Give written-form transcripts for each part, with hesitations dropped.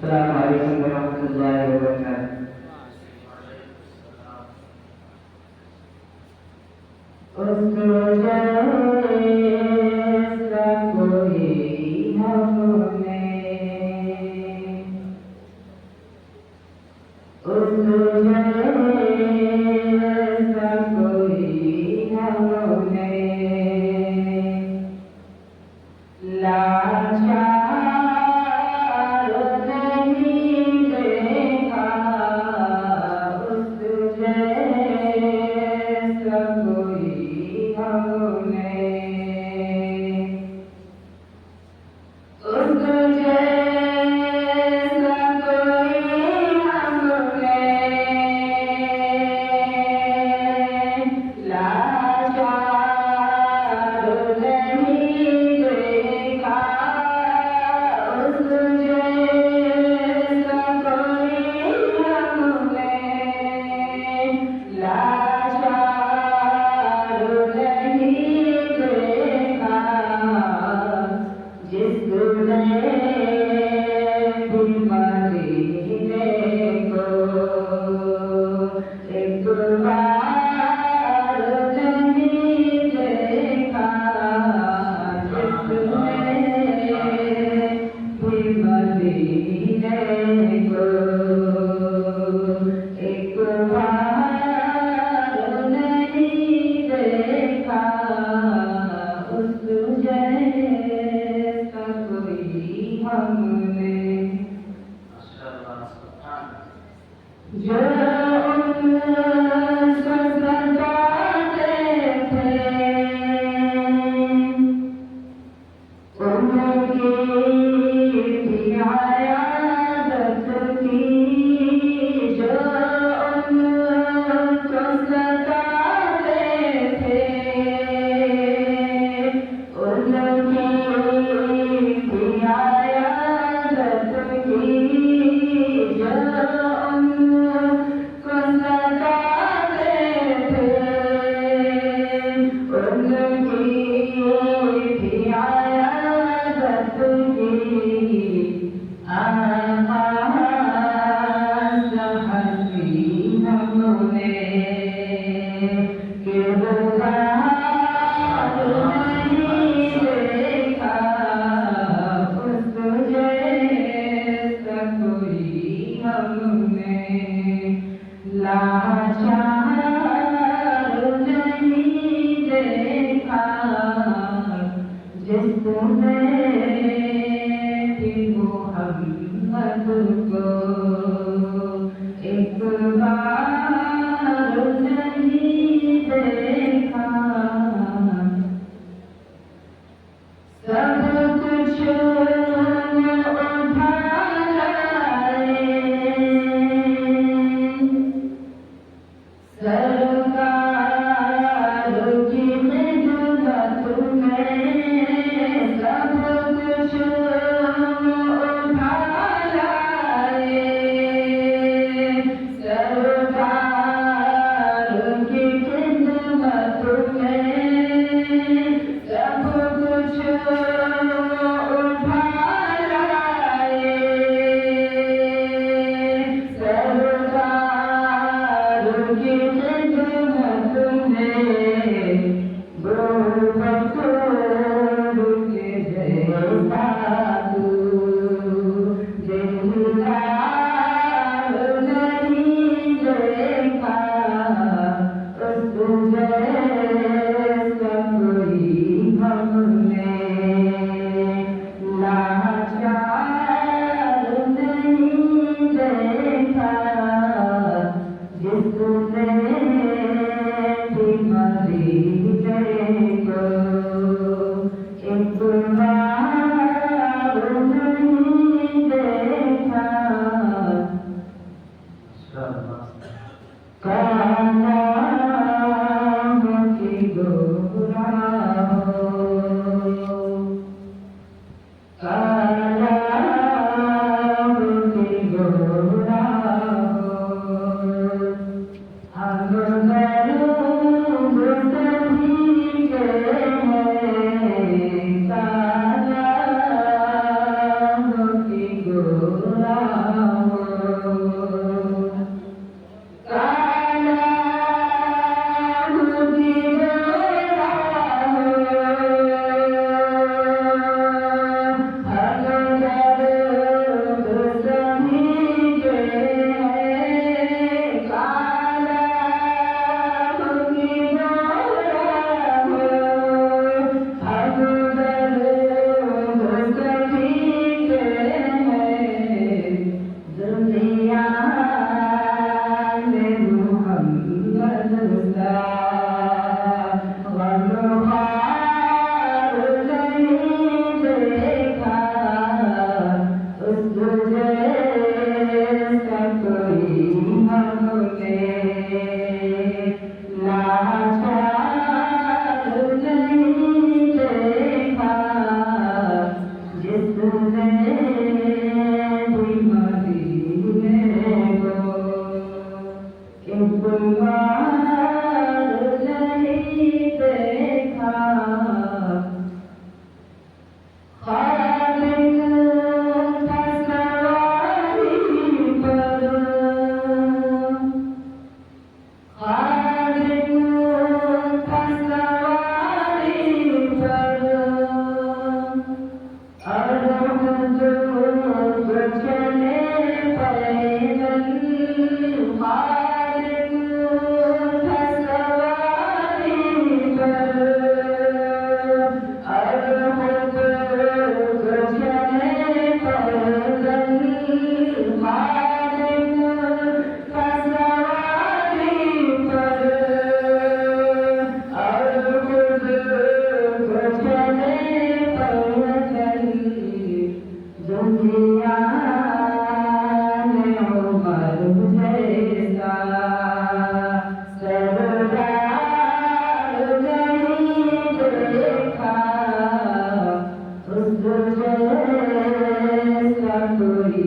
Assalamualaikum warahmatullahi wabarakatuh. उसको जैसा कोई हमने उसको जैसा कोई हमने लाचार नहीं देखा उसको जैसा कोई हमने उसको जैसा कोई हमने लाचार नहीं देखा उसको जैसा कोई हमने लाचार नहीं देखा जिसने भी मदीने को एक बार नहीं देखा जिसने भी मदीने को एक बार नहीं देखा उसको जैसा कोई हमने जो उनको सजाते थे उनकी भी आयादत की जो उनको सजाते थे उनकी भी आयादत की जो उनको सजाते थे उनकी भी आयादत की हसी हमने किरदार नहीं देखा उसको जैसा कोई हमने लाचार नहीं देखा जिसने भी मोहम्मद को एक बार नहीं देखा सब कुछ उठा लाए सरकार की खिदमत में सब कुछ उठा लाए सरकार की खिदमत में सब कुछ उठा लाए सरकार की खिदमत में बकरूर के जैसा तू दिलदार नहीं देखा उसको जैसा कोई हमने लाचार नहीं देखा जिसने भी मदीने को एक बार नहीं देखा कानाम की गोरा हो कानाम की गोरा हो हम मरूब सभी के हैं कानाम की गोरा खादिक फसवारी पर खादिक फसवारी पर अरहद चले पैदल खादिक फसवारी पर अरहद चले पैदल खादिक फसवारी पर अरहद चले पैदल दुनिया ने उमर जैसा सरदार नहीं देखा उस जैसा कोई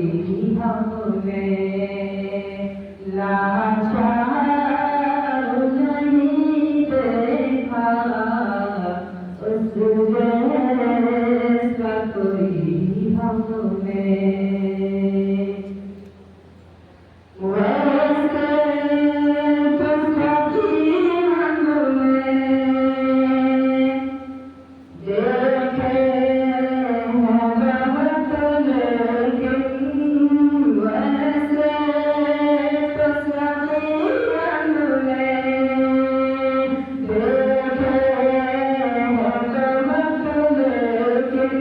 हमने लाचार नहीं देखा उस जैसा कोई हमने वैसे पुस्तकी हमने देखे हैं बहुत लेकिन वैसे पुस्तकी हमने देखे हैं बहुत लेकिन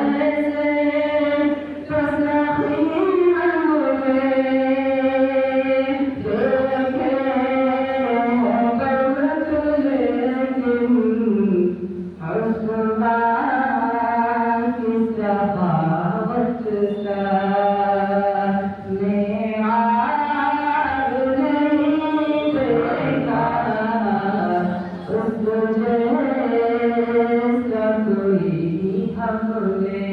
वैसे पुस्तकी हमने देखे हैं बहुत लेकिन आसमां की सखावत का मेआर नहीं देखा उस जैसा कोई हमने